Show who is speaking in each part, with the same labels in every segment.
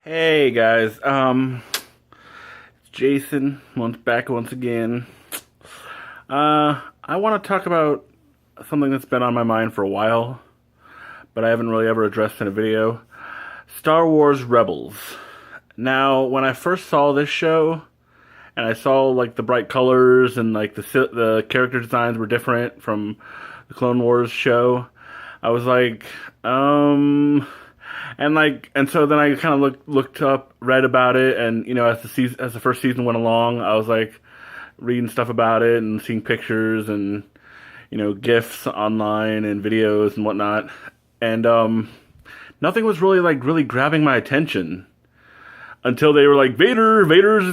Speaker 1: Hey guys, it's Jason once again. I want to talk about something that's been on my mind for a while, but I haven't really ever addressed in a video. Star Wars Rebels. Now, when I first saw this show, and I saw like the bright colors and like the character designs were different from the Clone Wars show, I was like, and so then I kind of looked up, read about it, and as the first season went along, I was like reading stuff about it and seeing pictures and gifs online and videos and whatnot, and nothing was really grabbing my attention until they were like Vader's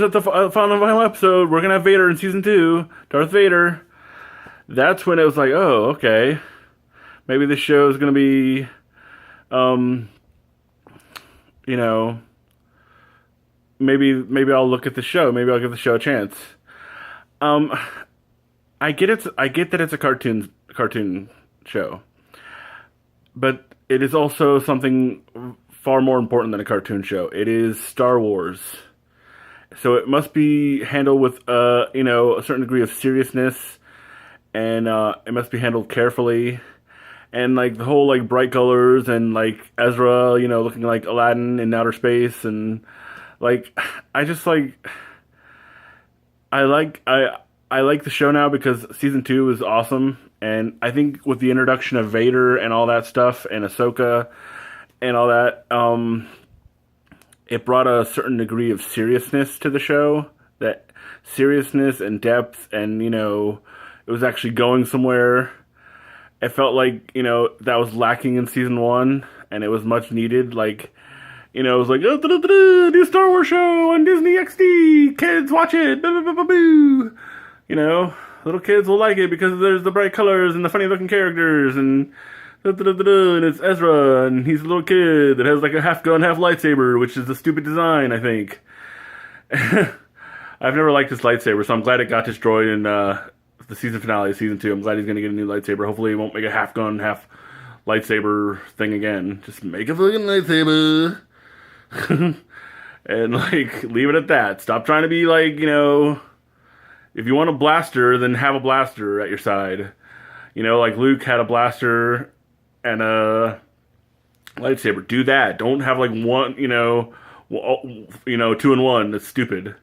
Speaker 1: at the final episode. We're gonna have Vader in season 2, Darth Vader. That's when it was like, oh, okay, maybe this show is gonna be um, you know, maybe I'll look at the show. Maybe I'll give the show a chance. Um, I get that it's a cartoon show, but it is also something far more important than a cartoon show. It is Star Wars, so it must be handled with a certain degree of seriousness, and it must be handled carefully. And like the whole like bright colors and like Ezra, looking like Aladdin in outer space, and like I just like I like I like the show now because season 2 is awesome, and I think with the introduction of Vader and all that stuff and Ahsoka and all that, it brought a certain degree of seriousness to the show. That seriousness and depth, and it was actually going somewhere. It felt like, that was lacking in season 1, and it was much needed. Like, it was like, oh, new Star Wars show on Disney XD, kids watch it, boo, boo, boo, boo. Little kids will like it because there's the bright colors and the funny looking characters, and and it's Ezra, and he's a little kid that has like a half gun, half lightsaber, which is a stupid design, I think. I've never liked this lightsaber, so I'm glad it got destroyed in the season finale of season 2. I'm glad he's gonna get a new lightsaber. Hopefully he won't make a half gun, half lightsaber thing again. Just make a fucking lightsaber. And like leave it at that. Stop trying to be like, if you want a blaster, then have a blaster at your side. Like Luke had a blaster and a lightsaber. Do that. Don't have like one, 2 in 1. That's stupid.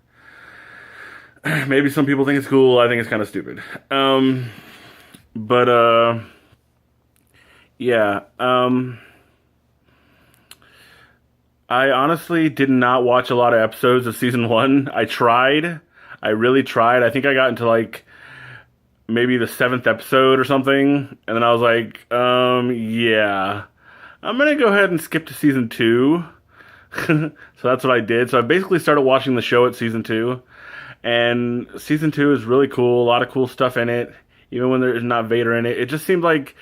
Speaker 1: Maybe some people think it's cool. I think it's kind of stupid. But yeah. I honestly did not watch a lot of episodes of season 1. I tried. I really tried. I think I got into like maybe the 7th episode or something, and then I was like, yeah, I'm gonna go ahead and skip to season 2. So that's what I did. So I basically started watching the show at season 2. And season 2 is really cool. A lot of cool stuff in it, even when there's not Vader in it. It just seems like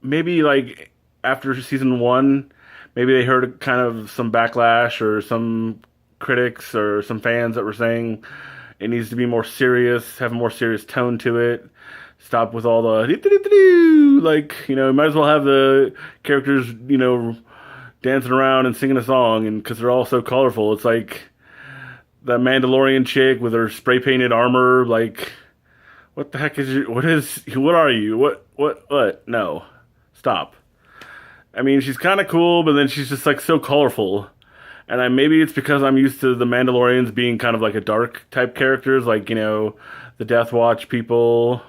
Speaker 1: maybe like after season 1, maybe they heard kind of some backlash or some critics or some fans that were saying it needs to be more serious, have a more serious tone to it. Stop with all the like, might as well have the characters, dancing around and singing a song, and because they're all so colorful. It's like that Mandalorian chick with her spray painted armor, like, what the heck what are you? What? No. Stop. I mean, she's kind of cool, but then she's just like so colorful. And maybe it's because I'm used to the Mandalorians being kind of like a dark type characters, like, the Death Watch people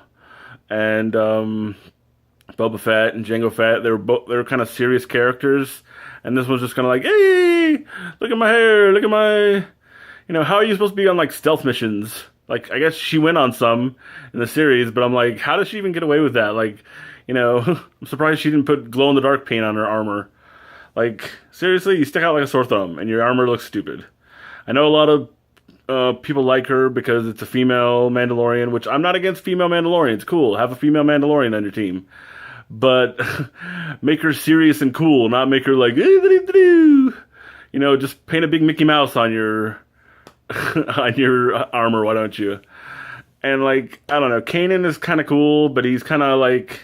Speaker 1: and Boba Fett and Jango Fett. They were kind of serious characters. And this one's just kind of like, hey, look at my hair, look at my... how are you supposed to be on, like, stealth missions? Like, I guess she went on some in the series, but I'm like, how does she even get away with that? Like, I'm surprised she didn't put glow-in-the-dark paint on her armor. Like, seriously, you stick out like a sore thumb, and your armor looks stupid. I know a lot of people like her because it's a female Mandalorian, which I'm not against female Mandalorians. Cool, have a female Mandalorian on your team. But make her serious and cool, not make her like, just paint a big Mickey Mouse on your... on your armor, why don't you? And like, I don't know, Kanan is kind of cool, but he's kind of like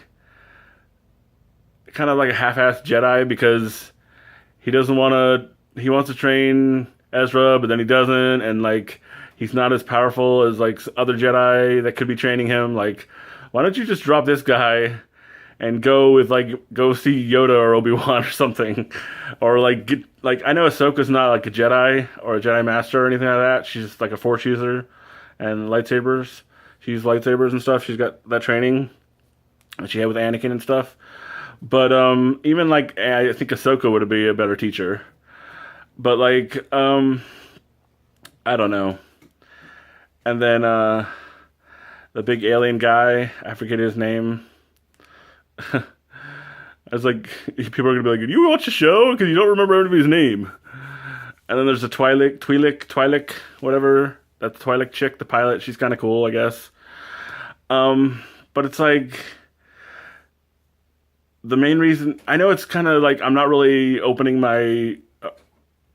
Speaker 1: a half-assed Jedi because he doesn't want to. He wants to train Ezra, but then he doesn't, and like he's not as powerful as like other Jedi that could be training him. Like, why don't you just drop this guy and go see Yoda or Obi-Wan or something, or like get like I know Ahsoka's not like a Jedi or a Jedi Master or anything like that. She's just like a Force user and lightsabers. She used lightsabers and stuff. She's got that training that she had with Anakin and stuff. But even like I think Ahsoka would be a better teacher. But like I don't know. And then the big alien guy, I forget his name. I was like, people are gonna be like, "You watch the show because you don't remember anybody's name." And then there's the Twi'lek, whatever. That's the Twi'lek chick, the pilot. She's kind of cool, I guess. But it's like the main reason. I know it's kind of like I'm not really opening my,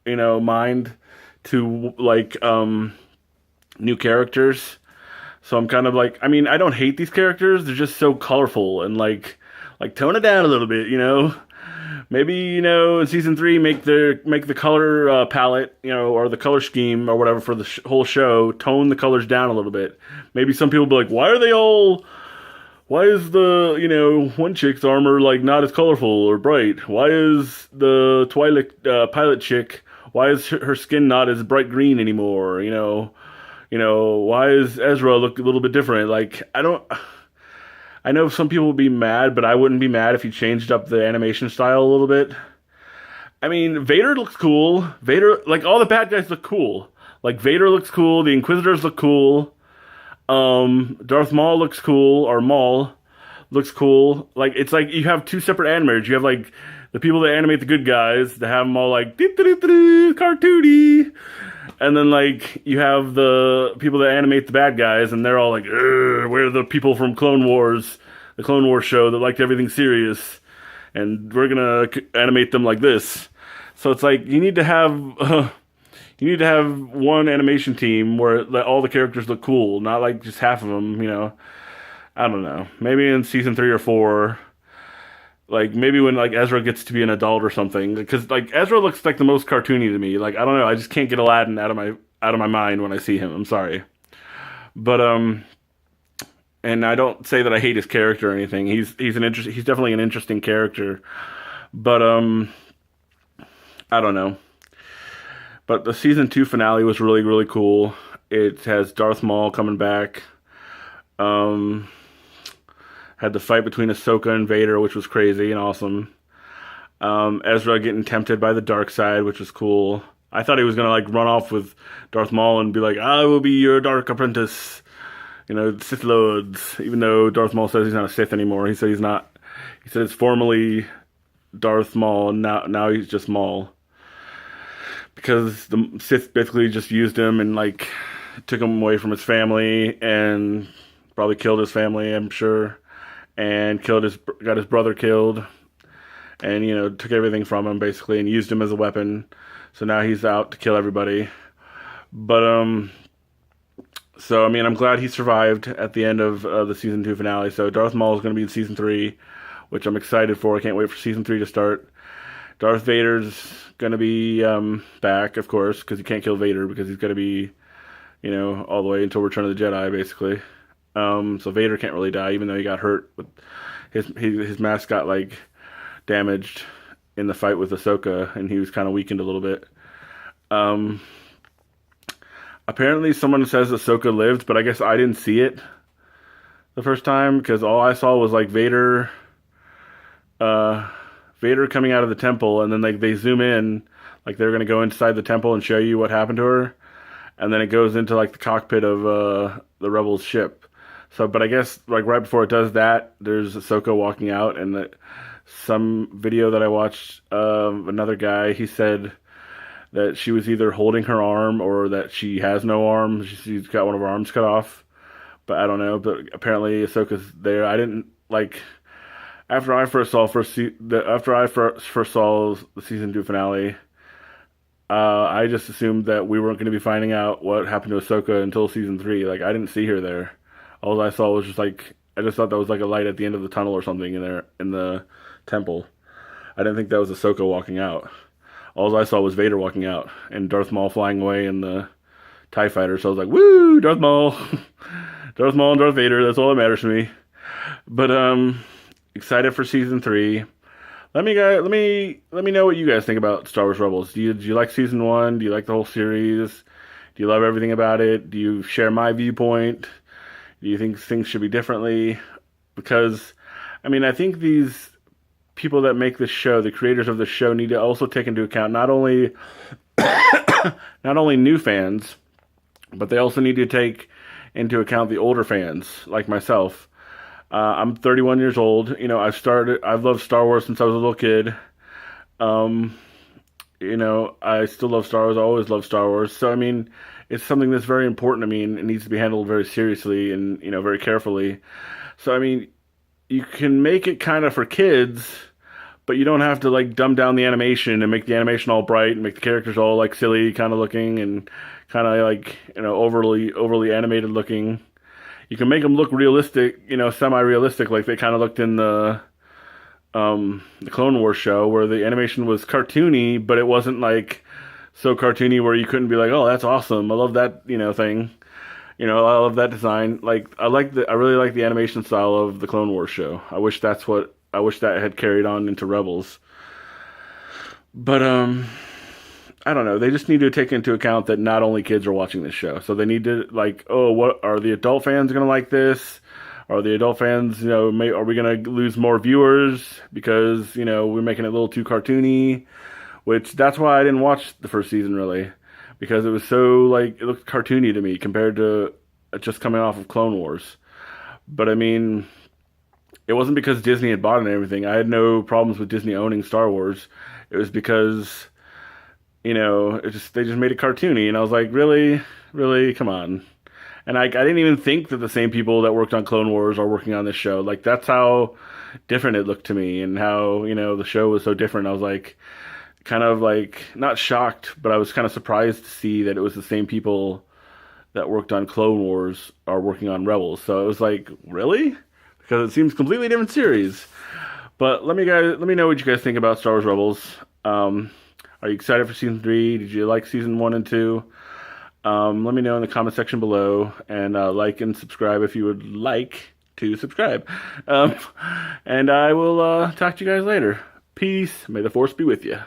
Speaker 1: mind to like new characters. So I'm kind of like, I mean, I don't hate these characters. They're just so colorful and like tone it down a little bit, Maybe in season 3 make the color palette, or the color scheme or whatever for the whole show. Tone the colors down a little bit. Maybe some people will be like, why is the one chick's armor like not as colorful or bright? Why is the Twi'lek pilot chick? Why is her skin not as bright green anymore? Why is Ezra look a little bit different? Like I know some people would be mad, but I wouldn't be mad if you changed up the animation style a little bit. I mean, Vader looks cool. Vader, like, all the bad guys look cool. Like, Vader looks cool. The Inquisitors look cool. Darth Maul looks cool, or Maul looks cool. Like, it's like you have two separate animators. You have, like, the people that animate the good guys, that have them all, like, cartoony. And then, like, you have the people that animate the bad guys, and they're all like, we're the people from Clone Wars, the Clone Wars show that liked everything serious, and we're gonna animate them like this. So it's like, you need to have one animation team where all the characters look cool, not like just half of them, I don't know. Maybe in season 3 or 4, like, maybe when, like, Ezra gets to be an adult or something. Because, like, Ezra looks like the most cartoony to me. Like, I don't know. I just can't get Aladdin out of my mind when I see him. I'm sorry. But, and I don't say that I hate his character or anything. He's definitely an interesting character. But, I don't know. But the season 2 finale was really, really cool. It has Darth Maul coming back. Had the fight between Ahsoka and Vader, which was crazy and awesome. Ezra getting tempted by the dark side, which was cool. I thought he was gonna like run off with Darth Maul and be like, "I will be your dark apprentice," Sith Lords. Even though Darth Maul says he's not a Sith anymore, he said he's not. He said it's formerly Darth Maul, and now he's just Maul, because the Sith basically just used him and like took him away from his family and probably killed his family, I'm sure. And got his brother killed, and took everything from him basically, and used him as a weapon. So now he's out to kill everybody. But so I mean, I'm glad he survived at the end of the season 2 finale. So Darth Maul is going to be in season 3, which I'm excited for. I can't wait for season 3 to start. Darth Vader's going to be back, of course, because you can't kill Vader because he's going to be, all the way until Return of the Jedi, basically. So Vader can't really die, even though he got hurt. With his mask got like damaged in the fight with Ahsoka, and he was kind of weakened a little bit. Apparently, someone says Ahsoka lived, but I guess I didn't see it the first time because all I saw was like Vader coming out of the temple, and then like they zoom in, like they're gonna go inside the temple and show you what happened to her, and then it goes into like the cockpit of the Rebels ship. So, but I guess like right before it does that, there's Ahsoka walking out, and some video that I watched of another guy, he said that she was either holding her arm or that she has no arm. She's got one of her arms cut off, but I don't know. But apparently Ahsoka's there. I didn't like after I first saw the season 2 finale. I just assumed that we weren't going to be finding out what happened to Ahsoka until season 3. Like, I didn't see her there. All I saw was just like, I just thought that was like a light at the end of the tunnel or something in the temple. I didn't think that was Ahsoka walking out. all I saw was Vader walking out and Darth Maul flying away in the TIE fighter. So I was like, woo, Darth Maul. Darth Maul and Darth Vader, that's all that matters to me. But excited for season 3. Let me know what you guys think about Star Wars Rebels. Do you like season 1? Do you like the whole series? Do you love everything about it? Do you share my viewpoint? Do you think things should be differently? Because I think these people that make this show, the creators of the show, need to also take into account not only new fans, but they also need to take into account the older fans like myself. I'm 31 years old. I've loved Star Wars since I was a little kid. I still love Star Wars. I always love Star Wars. So, it's something that's very important to me, and it needs to be handled very seriously and, very carefully. So, you can make it kind of for kids, but you don't have to, like, dumb down the animation and make the animation all bright and make the characters all, like, silly kind of looking and kind of, like, overly animated looking. You can make them look realistic, semi-realistic, like they kind of looked in the Clone Wars show, where the animation was cartoony, but it wasn't like so cartoony where you couldn't be like, oh, that's awesome, I love that, thing. I love that design. Like, I really like the animation style of the Clone Wars show. I wish that had carried on into Rebels. But I don't know. They just need to take into account that not only kids are watching this show. So they need to, like, oh, what are the adult fans going to like this? Are the adult fans, are we going to lose more viewers because, we're making it a little too cartoony? Which, that's why I didn't watch the first season, really. Because it was so, like, it looked cartoony to me compared to just coming off of Clone Wars. But, it wasn't because Disney had bought it and everything. I had no problems with Disney owning Star Wars. It was because, they just made it cartoony. And I was like, really? Really? Come on. And I didn't even think that the same people that worked on Clone Wars are working on this show. Like, that's how different it looked to me and how, the show was so different. I was like, kind of like, not shocked, but I was kind of surprised to see that it was the same people that worked on Clone Wars are working on Rebels. So it was like, really? Because it seems a completely different series. But let me know what you guys think about Star Wars Rebels. Are you excited for season 3? Did you like season 1 and 2? Let me know in the comment section below, and like and subscribe if you would like to subscribe. And I will talk to you guys later. Peace. May the Force be with you.